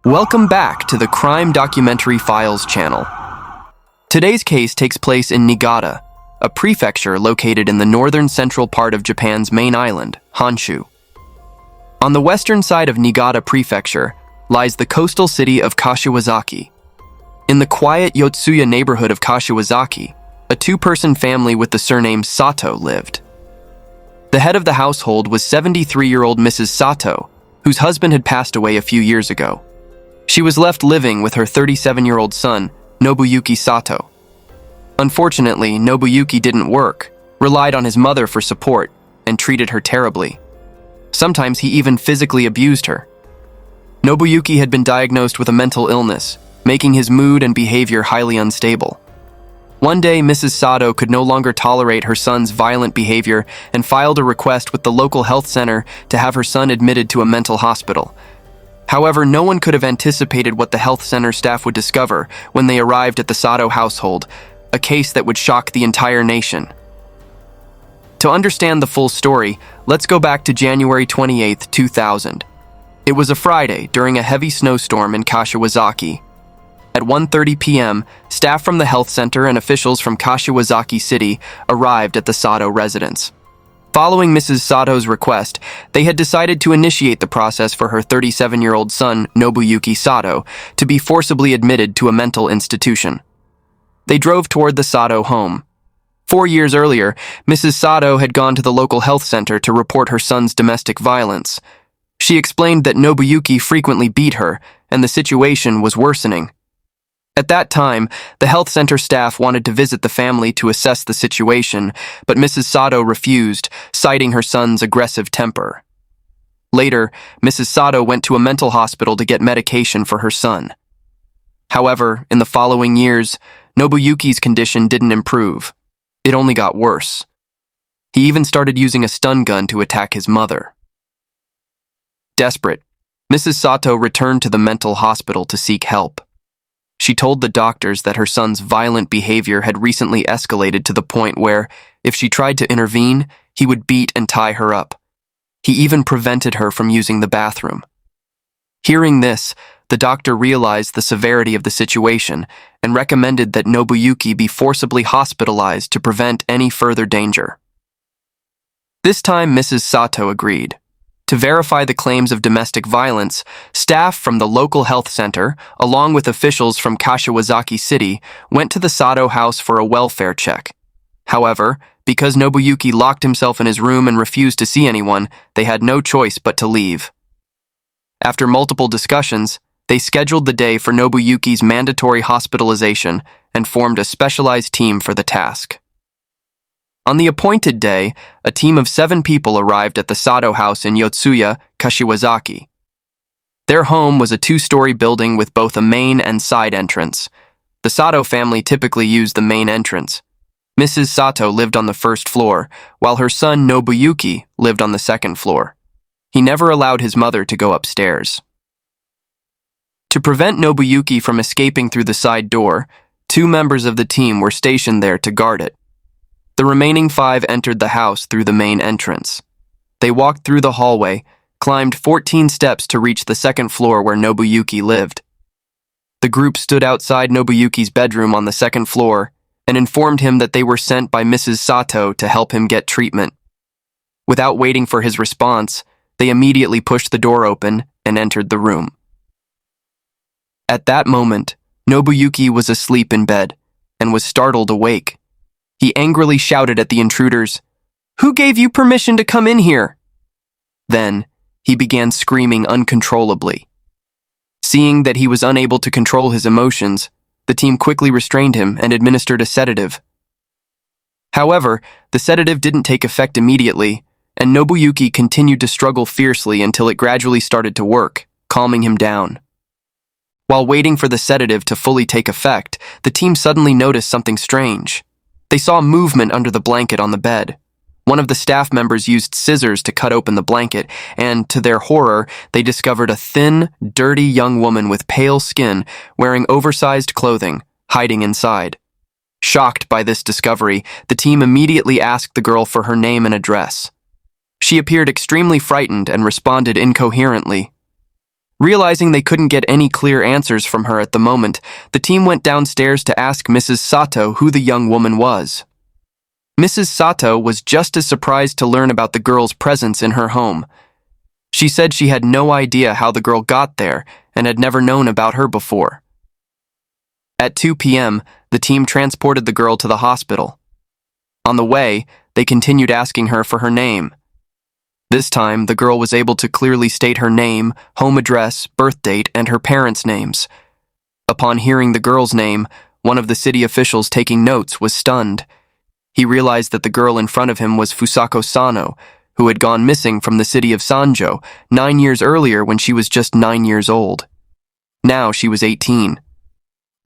Welcome back to the Crime Documentary Files channel. Today's case takes place in Niigata, a prefecture located in the northern central part of Japan's main island, Honshu. On the western side of Niigata Prefecture lies the coastal city of Kashiwazaki. In the quiet Yotsuya neighborhood of Kashiwazaki, a two-person family with the surname Sato lived. The head of the household was 73-year-old Mrs. Sato, whose husband had passed away a few years ago. She was left living with her 37-year-old son, Nobuyuki Satō. Unfortunately, Nobuyuki didn't work, relied on his mother for support, and treated her terribly. Sometimes he even physically abused her. Nobuyuki had been diagnosed with a mental illness, making his mood and behavior highly unstable. One day, Mrs. Sato could no longer tolerate her son's violent behavior and filed a request with the local health center to have her son admitted to a mental hospital. However, no one could have anticipated what the health center staff would discover when they arrived at the Sato household, a case that would shock the entire nation. To understand the full story, let's go back to January 28, 2000. It was a Friday during a heavy snowstorm in Kashiwazaki. At 1:30 p.m., staff from the health center and officials from Kashiwazaki City arrived at the Sato residence. Following Mrs. Sato's request, they had decided to initiate the process for her 37-year-old son, Nobuyuki Satō, to be forcibly admitted to a mental institution. They drove toward the Sato home. 4 years earlier, Mrs. Sato had gone to the local health center to report her son's domestic violence. She explained that Nobuyuki frequently beat her, and the situation was worsening. At that time, the health center staff wanted to visit the family to assess the situation, but Mrs. Sato refused, citing her son's aggressive temper. Later, Mrs. Sato went to a mental hospital to get medication for her son. However, in the following years, Nobuyuki's condition didn't improve. It only got worse. He even started using a stun gun to attack his mother. Desperate, Mrs. Sato returned to the mental hospital to seek help. She told the doctors that her son's violent behavior had recently escalated to the point where, if she tried to intervene, he would beat and tie her up. He even prevented her from using the bathroom. Hearing this, the doctor realized the severity of the situation and recommended that Nobuyuki be forcibly hospitalized to prevent any further danger. This time, Mrs. Sato agreed. To verify the claims of domestic violence, staff from the local health center, along with officials from Kashiwazaki City, went to the Sato house for a welfare check. However, because Nobuyuki locked himself in his room and refused to see anyone, they had no choice but to leave. After multiple discussions, they scheduled the day for Nobuyuki's mandatory hospitalization and formed a specialized team for the task. On the appointed day, a team of 7 people arrived at the Sato house in Yotsuya, Kashiwazaki. Their home was a 2-story building with both a main and side entrance. The Sato family typically used the main entrance. Mrs. Sato lived on the first floor, while her son Nobuyuki lived on the second floor. He never allowed his mother to go upstairs. To prevent Nobuyuki from escaping through the side door, 2 members of the team were stationed there to guard it. The remaining 5 entered the house through the main entrance. They walked through the hallway, climbed 14 steps to reach the second floor where Nobuyuki lived. The group stood outside Nobuyuki's bedroom on the second floor and informed him that they were sent by Mrs. Sato to help him get treatment. Without waiting for his response, they immediately pushed the door open and entered the room. At that moment, Nobuyuki was asleep in bed and was startled awake. He angrily shouted at the intruders, "Who gave you permission to come in here?" Then, he began screaming uncontrollably. Seeing that he was unable to control his emotions, the team quickly restrained him and administered a sedative. However, the sedative didn't take effect immediately, and Nobuyuki continued to struggle fiercely until it gradually started to work, calming him down. While waiting for the sedative to fully take effect, the team suddenly noticed something strange. They saw movement under the blanket on the bed. One of the staff members used scissors to cut open the blanket, and, to their horror, they discovered a thin, dirty young woman with pale skin wearing oversized clothing, hiding inside. Shocked by this discovery, the team immediately asked the girl for her name and address. She appeared extremely frightened and responded incoherently. Realizing they couldn't get any clear answers from her at the moment, the team went downstairs to ask Mrs. Sato who the young woman was. Mrs. Sato was just as surprised to learn about the girl's presence in her home. She said she had no idea how the girl got there and had never known about her before. At 2 p.m., the team transported the girl to the hospital. On the way, they continued asking her for her name. This time, the girl was able to clearly state her name, home address, birth date, and her parents' names. Upon hearing the girl's name, one of the city officials taking notes was stunned. He realized that the girl in front of him was Fusako Sano, who had gone missing from the city of Sanjo 9 years earlier when she was just 9 years old. Now she was 18.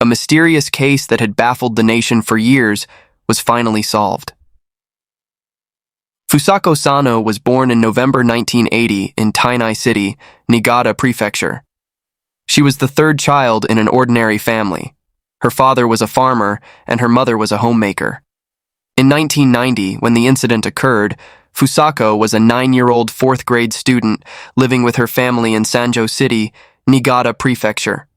A mysterious case that had baffled the nation for years was finally solved. Fusako Sano was born in November 1980 in Tainai City, Niigata Prefecture. She was the third child in an ordinary family. Her father was a farmer and her mother was a homemaker. In 1990, when the incident occurred, Fusako was a 9-year-old fourth-grade student living with her family in Sanjo City, Niigata Prefecture.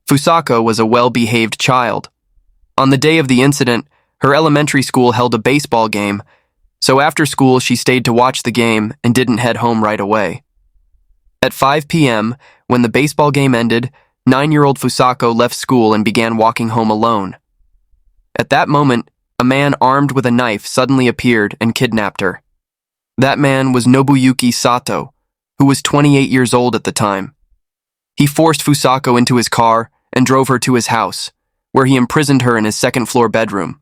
Fusako was a well-behaved child. On the day of the incident, her elementary school held a baseball game, so after school she stayed to watch the game and didn't head home right away. At 5 p.m., when the baseball game ended, 9-year-old Fusako left school and began walking home alone. At that moment, a man armed with a knife suddenly appeared and kidnapped her. That man was Nobuyuki Satō, who was 28 years old at the time. He forced Fusako into his car and drove her to his house, where he imprisoned her in his second-floor bedroom.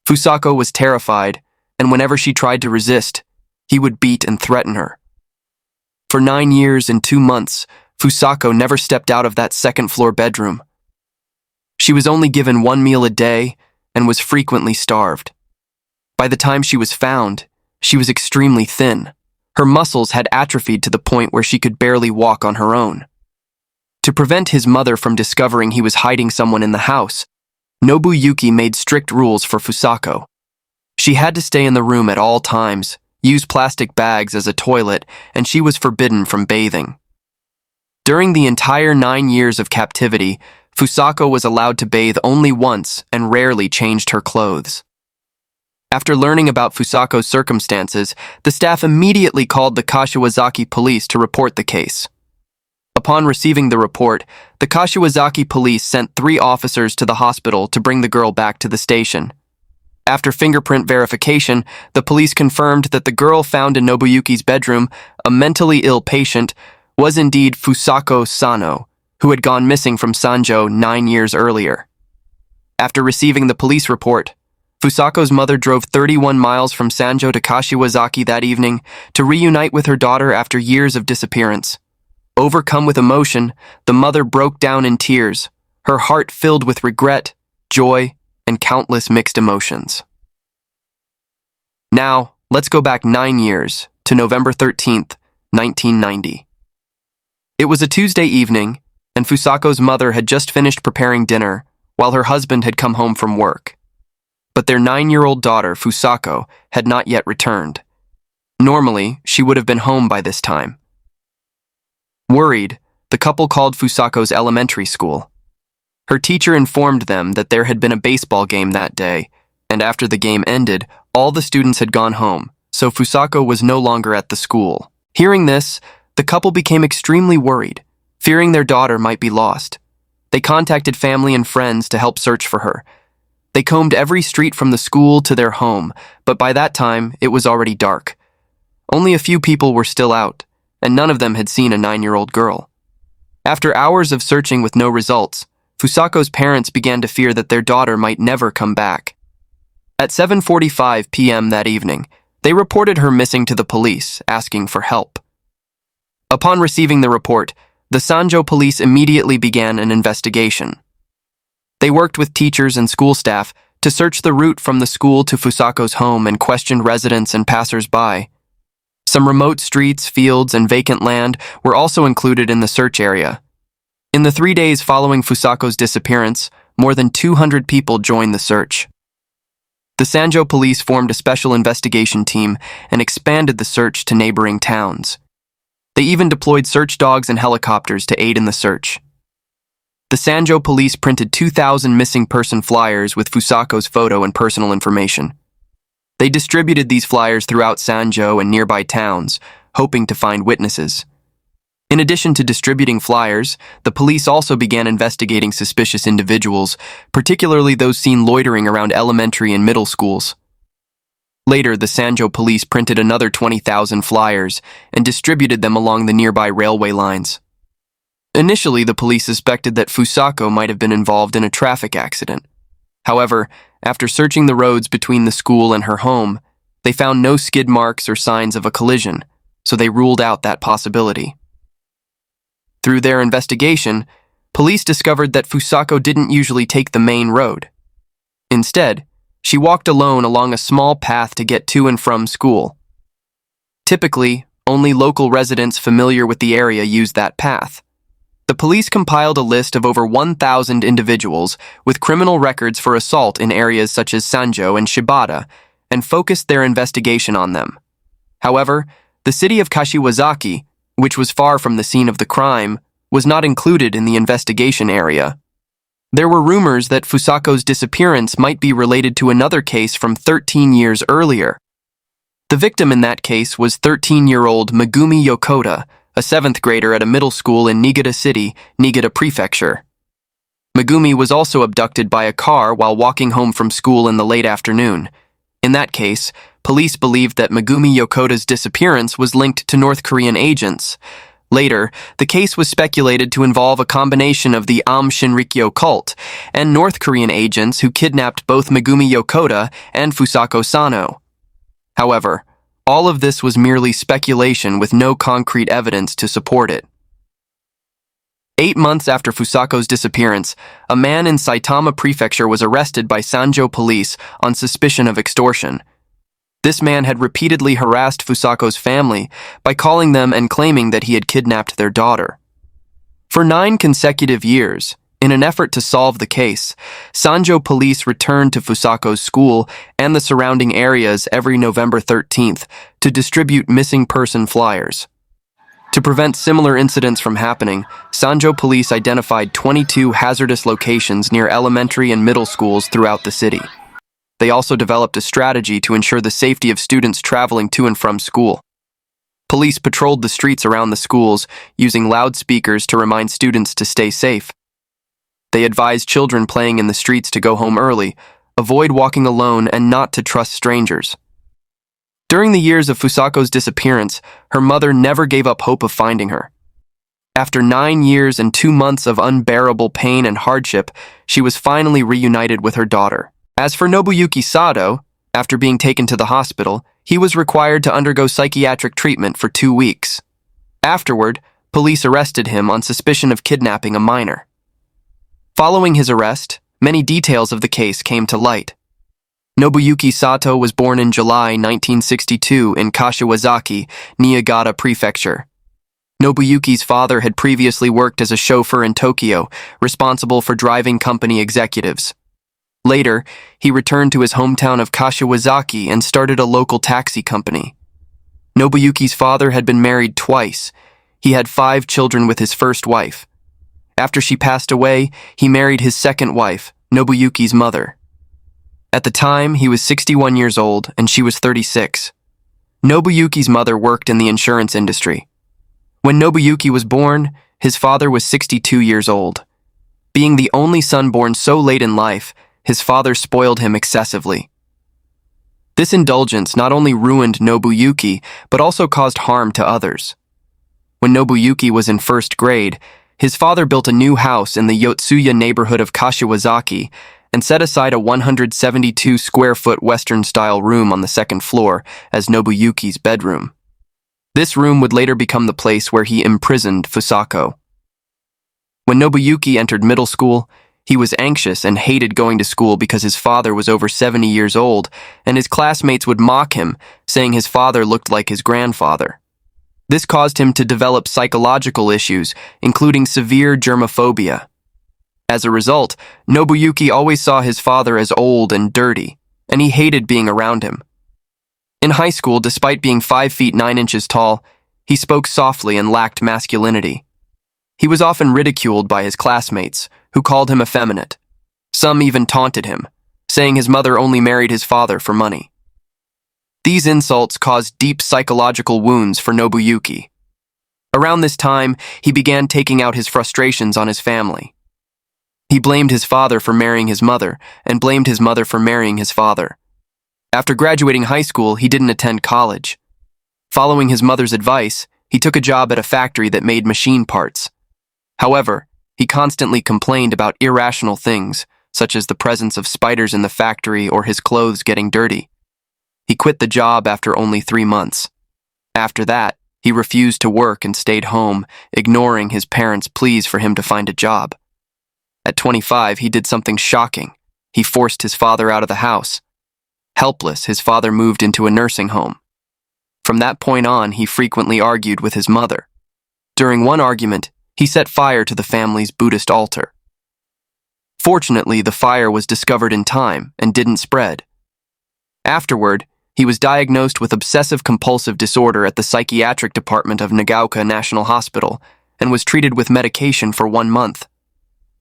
Fusako was terrified, and whenever she tried to resist, he would beat and threaten her. For 9 years and 2 months, Fusako never stepped out of that second-floor bedroom. She was only given 1 meal a day and was frequently starved. By the time she was found, she was extremely thin. Her muscles had atrophied to the point where she could barely walk on her own. To prevent his mother from discovering he was hiding someone in the house, Nobuyuki made strict rules for Fusako. She had to stay in the room at all times, use plastic bags as a toilet, and she was forbidden from bathing. During the entire 9 years of captivity, Fusako was allowed to bathe only once and rarely changed her clothes. After learning about Fusako's circumstances, the staff immediately called the Kashiwazaki police to report the case. Upon receiving the report, the Kashiwazaki police sent 3 officers to the hospital to bring the girl back to the station. After fingerprint verification, the police confirmed that the girl found in Nobuyuki's bedroom, a mentally ill patient, was indeed Fusako Sano, who had gone missing from Sanjo 9 years earlier. After receiving the police report, Fusako's mother drove 31 miles from Sanjo to Kashiwazaki that evening to reunite with her daughter after years of disappearance. Overcome with emotion, the mother broke down in tears, her heart filled with regret, joy, and countless mixed emotions. Now, let's go back 9 years to November 13th, 1990. It was a Tuesday evening, and Fusako's mother had just finished preparing dinner while her husband had come home from work. But their 9-year-old daughter, Fusako, had not yet returned. Normally, she would have been home by this time. Worried, the couple called Fusako's elementary school. Her teacher informed them that there had been a baseball game that day, and after the game ended, all the students had gone home, so Fusako was no longer at the school. Hearing this, the couple became extremely worried, fearing their daughter might be lost. They contacted family and friends to help search for her. They combed every street from the school to their home, but by that time, it was already dark. Only a few people were still out, and none of them had seen a 9-year-old girl. After hours of searching with no results, Fusako's parents began to fear that their daughter might never come back. At 7:45 p.m. that evening, they reported her missing to the police, asking for help. Upon receiving the report, the Sanjo police immediately began an investigation. They worked with teachers and school staff to search the route from the school to Fusako's home and questioned residents and passers-by. Some remote streets, fields, and vacant land were also included in the search area. In the 3 days following Fusako's disappearance, more than 200 people joined the search. The Sanjo police formed a special investigation team and expanded the search to neighboring towns. They even deployed search dogs and helicopters to aid in the search. The Sanjo police printed 2,000 missing person flyers with Fusako's photo and personal information. They distributed these flyers throughout Sanjo and nearby towns, hoping to find witnesses. In addition to distributing flyers, the police also began investigating suspicious individuals, particularly those seen loitering around elementary and middle schools. Later, the Sanjo police printed another 20,000 flyers and distributed them along the nearby railway lines. Initially, the police suspected that Fusako might have been involved in a traffic accident. However, after searching the roads between the school and her home, they found no skid marks or signs of a collision, so they ruled out that possibility. Through their investigation, police discovered that Fusako didn't usually take the main road. Instead, she walked alone along a small path to get to and from school. Typically, only local residents familiar with the area used that path. The police compiled a list of over 1,000 individuals with criminal records for assault in areas such as Sanjo and Shibata and focused their investigation on them. However, the city of Kashiwazaki, which was far from the scene of the crime, was not included in the investigation area. There were rumors that Fusako's disappearance might be related to another case from 13 years earlier. The victim in that case was 13-year-old Megumi Yokota, a 7th grader at a middle school in Niigata City, Niigata Prefecture. Megumi was also abducted by a car while walking home from school in the late afternoon. In that case, police believed that Megumi Yokota's disappearance was linked to North Korean agents. Later, the case was speculated to involve a combination of the Aum Shinrikyo cult and North Korean agents who kidnapped both Megumi Yokota and Fusako Sano. However, all of this was merely speculation with no concrete evidence to support it. 8 months after Fusako's disappearance, a man in Saitama Prefecture was arrested by Sanjo police on suspicion of extortion. This man had repeatedly harassed Fusako's family by calling them and claiming that he had kidnapped their daughter. For 9 consecutive years, in an effort to solve the case, Sanjo police returned to Fusako's school and the surrounding areas every November 13th to distribute missing person flyers. To prevent similar incidents from happening, Sanjo police identified 22 hazardous locations near elementary and middle schools throughout the city. They also developed a strategy to ensure the safety of students traveling to and from school. Police patrolled the streets around the schools, using loudspeakers to remind students to stay safe. They advised children playing in the streets to go home early, avoid walking alone, and not to trust strangers. During the years of Fusako's disappearance, her mother never gave up hope of finding her. After 9 years and 2 months of unbearable pain and hardship, she was finally reunited with her daughter. As for Nobuyuki Satō, after being taken to the hospital, he was required to undergo psychiatric treatment for 2 weeks. Afterward, police arrested him on suspicion of kidnapping a minor. Following his arrest, many details of the case came to light. Nobuyuki Satō was born in July 1962 in Kashiwazaki, Niigata Prefecture. Nobuyuki's father had previously worked as a chauffeur in Tokyo, responsible for driving company executives. Later, he returned to his hometown of Kashiwazaki and started a local taxi company. Nobuyuki's father had been married twice. He had 5 children with his first wife. After she passed away, he married his second wife, Nobuyuki's mother. At the time, he was 61 years old and she was 36. Nobuyuki's mother worked in the insurance industry. When Nobuyuki was born, his father was 62 years old. Being the only son born so late in life, his father spoiled him excessively. This indulgence not only ruined Nobuyuki, but also caused harm to others. When Nobuyuki was in 1st grade, his father built a new house in the Yotsuya neighborhood of Kashiwazaki and set aside a 172-square-foot Western-style room on the 2nd floor as Nobuyuki's bedroom. This room would later become the place where he imprisoned Fusako. When Nobuyuki entered middle school, he was anxious and hated going to school because his father was over 70 years old, and his classmates would mock him, saying his father looked like his grandfather. This caused him to develop psychological issues, including severe germophobia. As a result, Nobuyuki always saw his father as old and dirty, and he hated being around him. In high school, despite being 5 feet 9 inches tall, He spoke softly and lacked masculinity. He was often ridiculed by his classmates, who called him effeminate. Some even taunted him, saying his mother only married his father for money. These insults caused deep psychological wounds for Nobuyuki. Around this time, he began taking out his frustrations on his family. He blamed his father for marrying his mother, and blamed his mother for marrying his father. After graduating high school, he didn't attend college. Following his mother's advice, he took a job at a factory that made machine parts. However, he constantly complained about irrational things, such as the presence of spiders in the factory or his clothes getting dirty. He quit the job after only 3 months. After that, he refused to work and stayed home, ignoring his parents' pleas for him to find a job. At 25, he did something shocking. He forced his father out of the house. Helpless, his father moved into a nursing home. From that point on, he frequently argued with his mother. During one argument, he set fire to the family's Buddhist altar. Fortunately, the fire was discovered in time and didn't spread. Afterward, he was diagnosed with obsessive-compulsive disorder at the psychiatric department of Nagaoka National Hospital and was treated with medication for 1 month.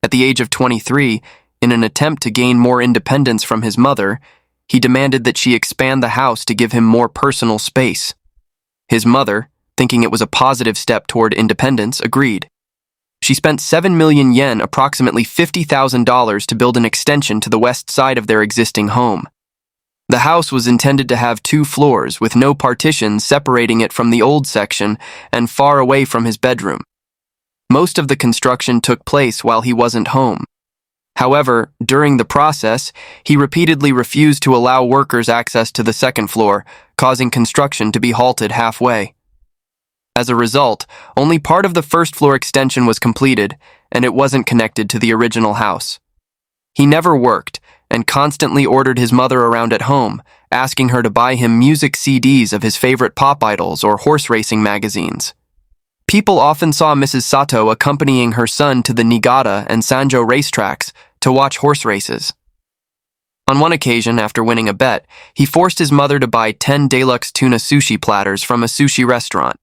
At the age of 23, in an attempt to gain more independence from his mother, he demanded that she expand the house to give him more personal space. His mother, thinking it was a positive step toward independence, agreed. She spent 7 million yen, approximately $50,000, to build an extension to the west side of their existing home. The house was intended to have 2 floors, with no partitions separating it from the old section and far away from his bedroom. Most of the construction took place while he wasn't home. However, during the process, he repeatedly refused to allow workers access to the 2nd floor, causing construction to be halted halfway. As a result, only part of the 1st floor extension was completed, and it wasn't connected to the original house. He never worked, and constantly ordered his mother around at home, asking her to buy him music CDs of his favorite pop idols or horse racing magazines. People often saw Mrs. Sato accompanying her son to the Niigata and Sanjo racetracks to watch horse races. On one occasion, after winning a bet, he forced his mother to buy 10 deluxe tuna sushi platters from a sushi restaurant.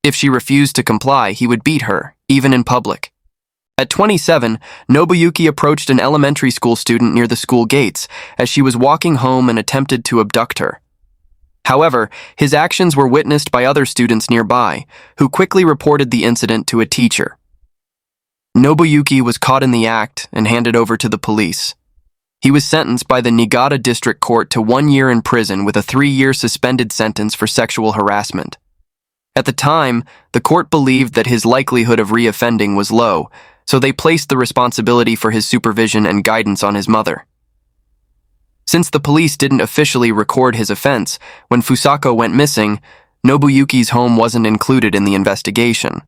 If she refused to comply, he would beat her, even in public. At 27, Nobuyuki approached an elementary school student near the school gates as she was walking home and attempted to abduct her. However, his actions were witnessed by other students nearby, who quickly reported the incident to a teacher. Nobuyuki was caught in the act and handed over to the police. He was sentenced by the Niigata District Court to 1 year in prison with a 3-year suspended sentence for sexual harassment. At the time, the court believed that his likelihood of reoffending was low, so they placed the responsibility for his supervision and guidance on his mother. Since the police didn't officially record his offense, when Fusako went missing, Nobuyuki's home wasn't included in the investigation.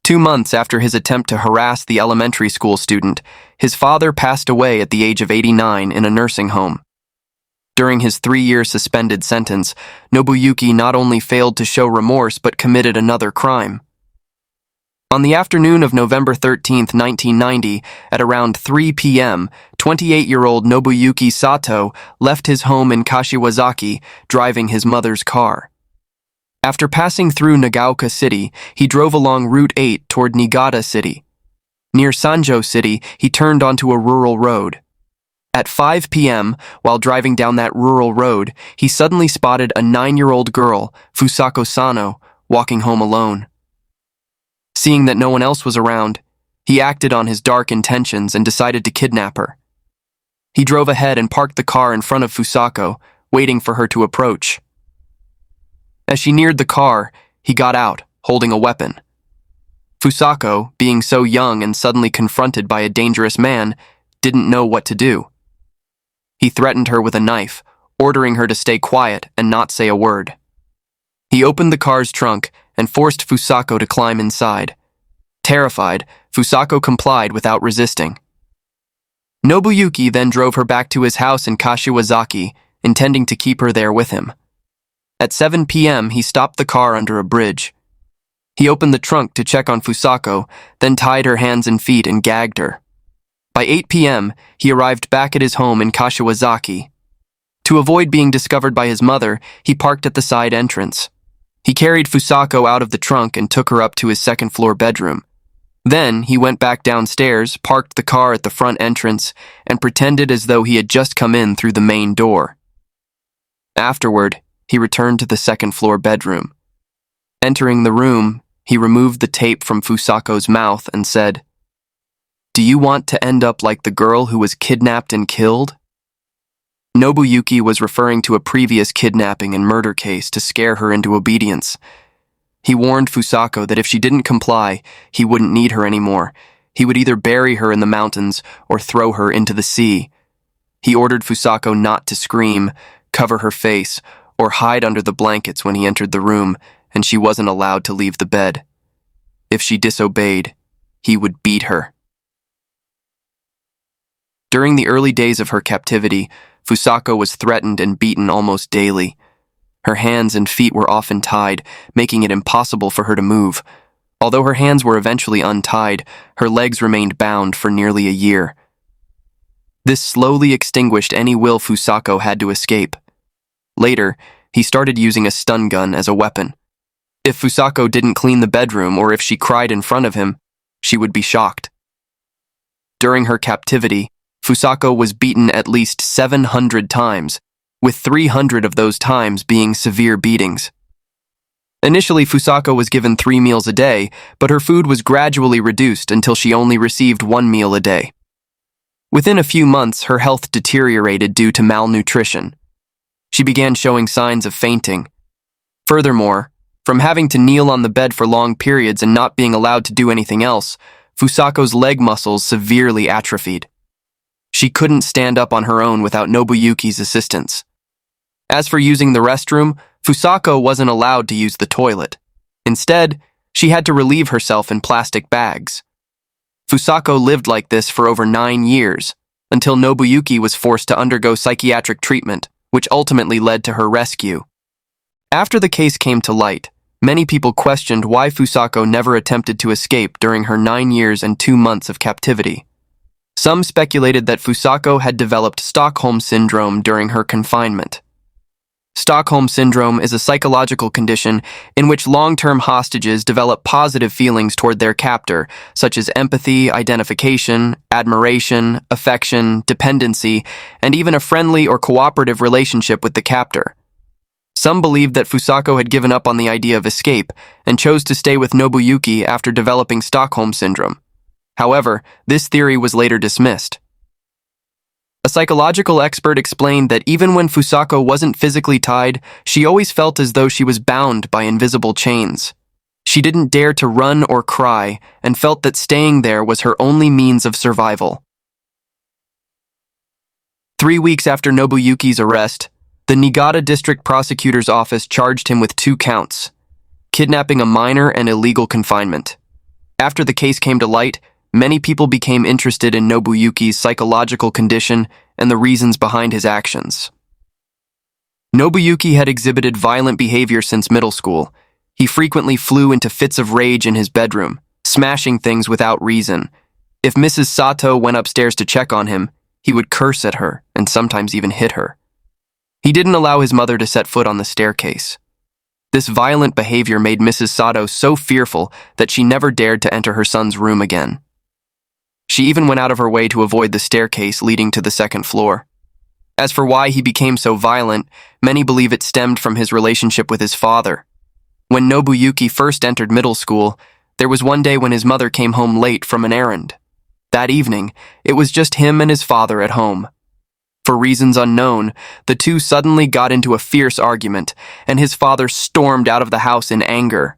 2 months after his attempt to harass the elementary school student, his father passed away at the age of 89 in a nursing home. During his 3-year suspended sentence, Nobuyuki not only failed to show remorse but committed another crime. On the afternoon of November 13, 1990, at around 3 p.m., 28-year-old Nobuyuki Satō left his home in Kashiwazaki, driving his mother's car. After passing through Nagaoka City, he drove along Route 8 toward Niigata City. Near Sanjo City, he turned onto a rural road. At 5 p.m., while driving down that rural road, he suddenly spotted a 9-year-old girl, Fusako Sano, walking home alone. Seeing that no one else was around, he acted on his dark intentions and decided to kidnap her. He drove ahead and parked the car in front of Fusako, waiting for her to approach. As she neared the car, he got out, holding a weapon. Fusako, being so young and suddenly confronted by a dangerous man, didn't know what to do. He threatened her with a knife, ordering her to stay quiet and not say a word. He opened the car's trunk and forced Fusako to climb inside. Terrified, Fusako complied without resisting. Nobuyuki then drove her back to his house in Kashiwazaki, intending to keep her there with him. At 7 p.m., he stopped the car under a bridge. He opened the trunk to check on Fusako, then tied her hands and feet and gagged her. By 8 p.m., he arrived back at his home in Kashiwazaki. To avoid being discovered by his mother, he parked at the side entrance. He carried Fusako out of the trunk and took her up to his second-floor bedroom. Then, he went back downstairs, parked the car at the front entrance, and pretended as though he had just come in through the main door. Afterward, he returned to the second-floor bedroom. Entering the room, he removed the tape from Fusako's mouth and said, "Do you want to end up like the girl who was kidnapped and killed?" Nobuyuki was referring to a previous kidnapping and murder case to scare her into obedience. He warned Fusako that if she didn't comply, he wouldn't need her anymore. He would either bury her in the mountains or throw her into the sea. He ordered Fusako not to scream, cover her face, or hide under the blankets when he entered the room, and she wasn't allowed to leave the bed. If she disobeyed, he would beat her. During the early days of her captivity, Fusako was threatened and beaten almost daily. Her hands and feet were often tied, making it impossible for her to move. Although her hands were eventually untied, her legs remained bound for nearly a year. This slowly extinguished any will Fusako had to escape. Later, he started using a stun gun as a weapon. If Fusako didn't clean the bedroom or if she cried in front of him, she would be shocked. During her captivity, Fusako was beaten at least 700 times, with 300 of those times being severe beatings. Initially, Fusako was given 3 meals a day, but her food was gradually reduced until she only received 1 meal a day. Within a few months, her health deteriorated due to malnutrition. She began showing signs of fainting. Furthermore, from having to kneel on the bed for long periods and not being allowed to do anything else, Fusako's leg muscles severely atrophied. She couldn't stand up on her own without Nobuyuki's assistance. As for using the restroom, Fusako wasn't allowed to use the toilet. Instead, she had to relieve herself in plastic bags. Fusako lived like this for over 9 years, until Nobuyuki was forced to undergo psychiatric treatment, which ultimately led to her rescue. After the case came to light, many people questioned why Fusako never attempted to escape during her 9 years and 2 months of captivity. Some speculated that Fusako had developed Stockholm Syndrome during her confinement. Stockholm Syndrome is a psychological condition in which long-term hostages develop positive feelings toward their captor, such as empathy, identification, admiration, affection, dependency, and even a friendly or cooperative relationship with the captor. Some believed that Fusako had given up on the idea of escape and chose to stay with Nobuyuki after developing Stockholm Syndrome. However, this theory was later dismissed. A psychological expert explained that even when Fusako wasn't physically tied, she always felt as though she was bound by invisible chains. She didn't dare to run or cry and felt that staying there was her only means of survival. 3 weeks after Nobuyuki's arrest, the Niigata District Prosecutor's Office charged him with 2 counts: kidnapping a minor and illegal confinement. After the case came to light, many people became interested in Nobuyuki's psychological condition and the reasons behind his actions. Nobuyuki had exhibited violent behavior since middle school. He frequently flew into fits of rage in his bedroom, smashing things without reason. If Mrs. Sato went upstairs to check on him, he would curse at her and sometimes even hit her. He didn't allow his mother to set foot on the staircase. This violent behavior made Mrs. Sato so fearful that she never dared to enter her son's room again. She even went out of her way to avoid the staircase leading to the second floor. As for why he became so violent, many believe it stemmed from his relationship with his father. When Nobuyuki first entered middle school, there was one day when his mother came home late from an errand. That evening, it was just him and his father at home. For reasons unknown, the two suddenly got into a fierce argument, and his father stormed out of the house in anger.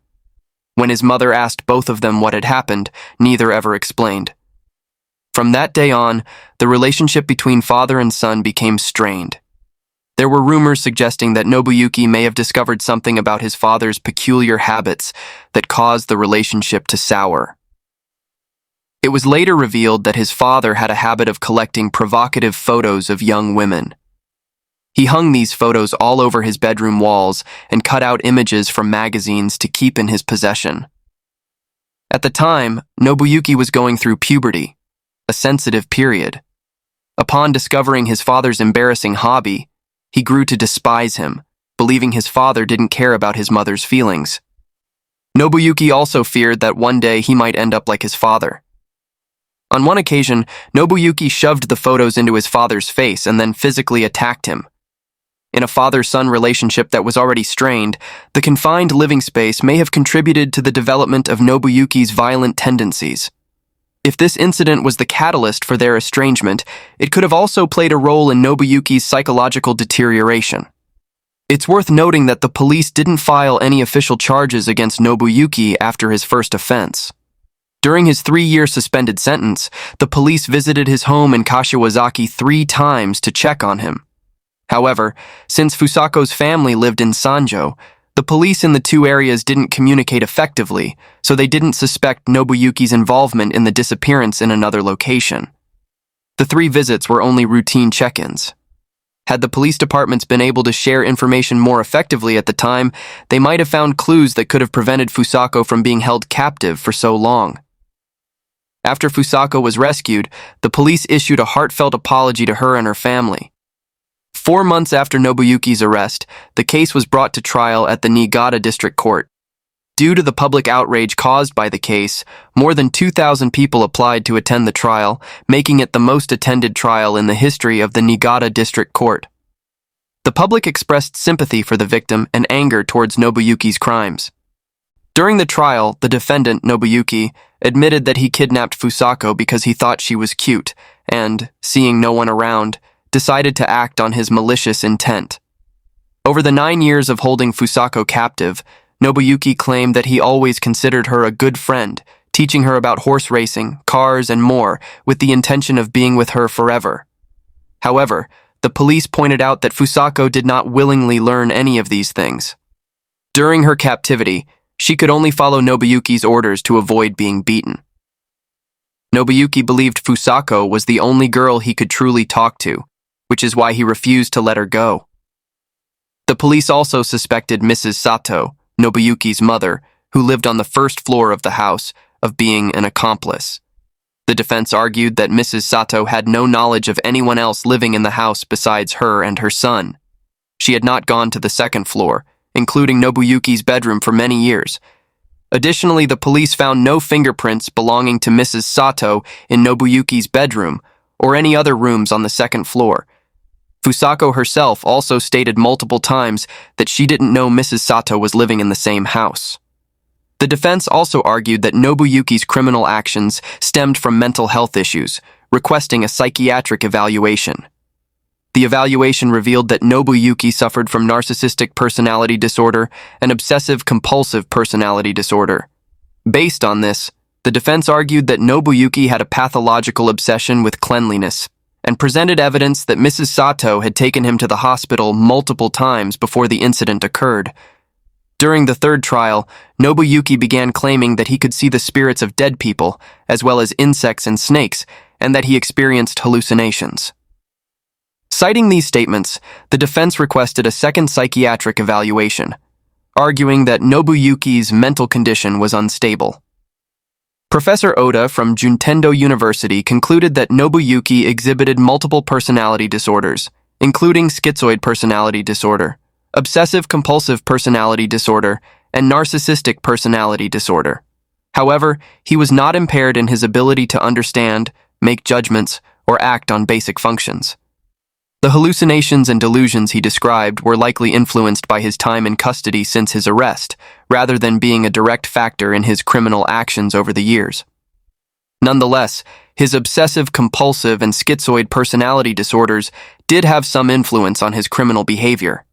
When his mother asked both of them what had happened, neither ever explained. From that day on, the relationship between father and son became strained. There were rumors suggesting that Nobuyuki may have discovered something about his father's peculiar habits that caused the relationship to sour. It was later revealed that his father had a habit of collecting provocative photos of young women. He hung these photos all over his bedroom walls and cut out images from magazines to keep in his possession. At the time, Nobuyuki was going through puberty, a sensitive period. Upon discovering his father's embarrassing hobby, he grew to despise him, believing his father didn't care about his mother's feelings. Nobuyuki also feared that one day he might end up like his father. On one occasion, Nobuyuki shoved the photos into his father's face and then physically attacked him. In a father-son relationship that was already strained, the confined living space may have contributed to the development of Nobuyuki's violent tendencies. If this incident was the catalyst for their estrangement, it could have also played a role in Nobuyuki's psychological deterioration. It's worth noting that the police didn't file any official charges against Nobuyuki after his first offense. During his 3-year suspended sentence, the police visited his home in Kashiwazaki 3 times to check on him. However, since Fusako's family lived in Sanjo, the police in the 2 areas didn't communicate effectively, so they didn't suspect Nobuyuki's involvement in the disappearance in another location. The 3 visits were only routine check-ins. Had the police departments been able to share information more effectively at the time, they might have found clues that could have prevented Fusako from being held captive for so long. After Fusako was rescued, the police issued a heartfelt apology to her and her family. 4 months after Nobuyuki's arrest, the case was brought to trial at the Niigata District Court. Due to the public outrage caused by the case, more than 2,000 people applied to attend the trial, making it the most attended trial in the history of the Niigata District Court. The public expressed sympathy for the victim and anger towards Nobuyuki's crimes. During the trial, the defendant, Nobuyuki, admitted that he kidnapped Fusako because he thought she was cute and, seeing no one around, decided to act on his malicious intent. Over the 9 years of holding Fusako captive, Nobuyuki claimed that he always considered her a good friend, teaching her about horse racing, cars, and more, with the intention of being with her forever. However, the police pointed out that Fusako did not willingly learn any of these things. During her captivity, she could only follow Nobuyuki's orders to avoid being beaten. Nobuyuki believed Fusako was the only girl he could truly talk to, which is why he refused to let her go. The police also suspected Mrs. Sato, Nobuyuki's mother, who lived on the first floor of the house, of being an accomplice. The defense argued that Mrs. Sato had no knowledge of anyone else living in the house besides her and her son. She had not gone to the second floor, including Nobuyuki's bedroom, for many years. Additionally, the police found no fingerprints belonging to Mrs. Sato in Nobuyuki's bedroom or any other rooms on the second floor. Fusako herself also stated multiple times that she didn't know Mrs. Sato was living in the same house. The defense also argued that Nobuyuki's criminal actions stemmed from mental health issues, requesting a psychiatric evaluation. The evaluation revealed that Nobuyuki suffered from narcissistic personality disorder and obsessive-compulsive personality disorder. Based on this, the defense argued that Nobuyuki had a pathological obsession with cleanliness and presented evidence that Mrs. Sato had taken him to the hospital multiple times before the incident occurred. During the 3rd trial, Nobuyuki began claiming that he could see the spirits of dead people, as well as insects and snakes, and that he experienced hallucinations. Citing these statements, the defense requested a second psychiatric evaluation, arguing that Nobuyuki's mental condition was unstable. Professor Oda from Juntendo University concluded that Nobuyuki exhibited multiple personality disorders, including schizoid personality disorder, obsessive-compulsive personality disorder, and narcissistic personality disorder. However, he was not impaired in his ability to understand, make judgments, or act on basic functions. The hallucinations and delusions he described were likely influenced by his time in custody since his arrest, rather than being a direct factor in his criminal actions over the years. Nonetheless, his obsessive-compulsive and schizoid personality disorders did have some influence on his criminal behavior.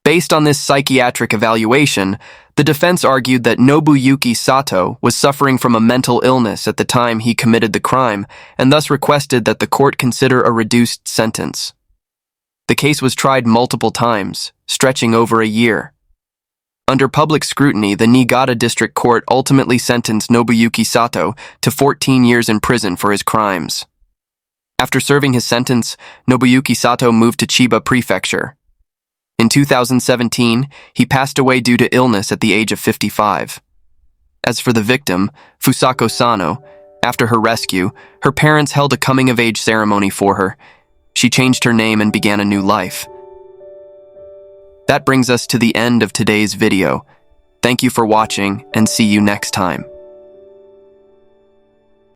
Based on this psychiatric evaluation, the defense argued that Nobuyuki Satō was suffering from a mental illness at the time he committed the crime, and thus requested that the court consider a reduced sentence. The case was tried multiple times, stretching over a year. Under public scrutiny, the Niigata District Court ultimately sentenced Nobuyuki Satō to 14 years in prison for his crimes. After serving his sentence, Nobuyuki Satō moved to Chiba Prefecture. In 2017, he passed away due to illness at the age of 55. As for the victim, Fusako Sano, after her rescue, her parents held a coming-of-age ceremony for her. She changed her name and began a new life. That brings us to the end of today's video. Thank you for watching and see you next time.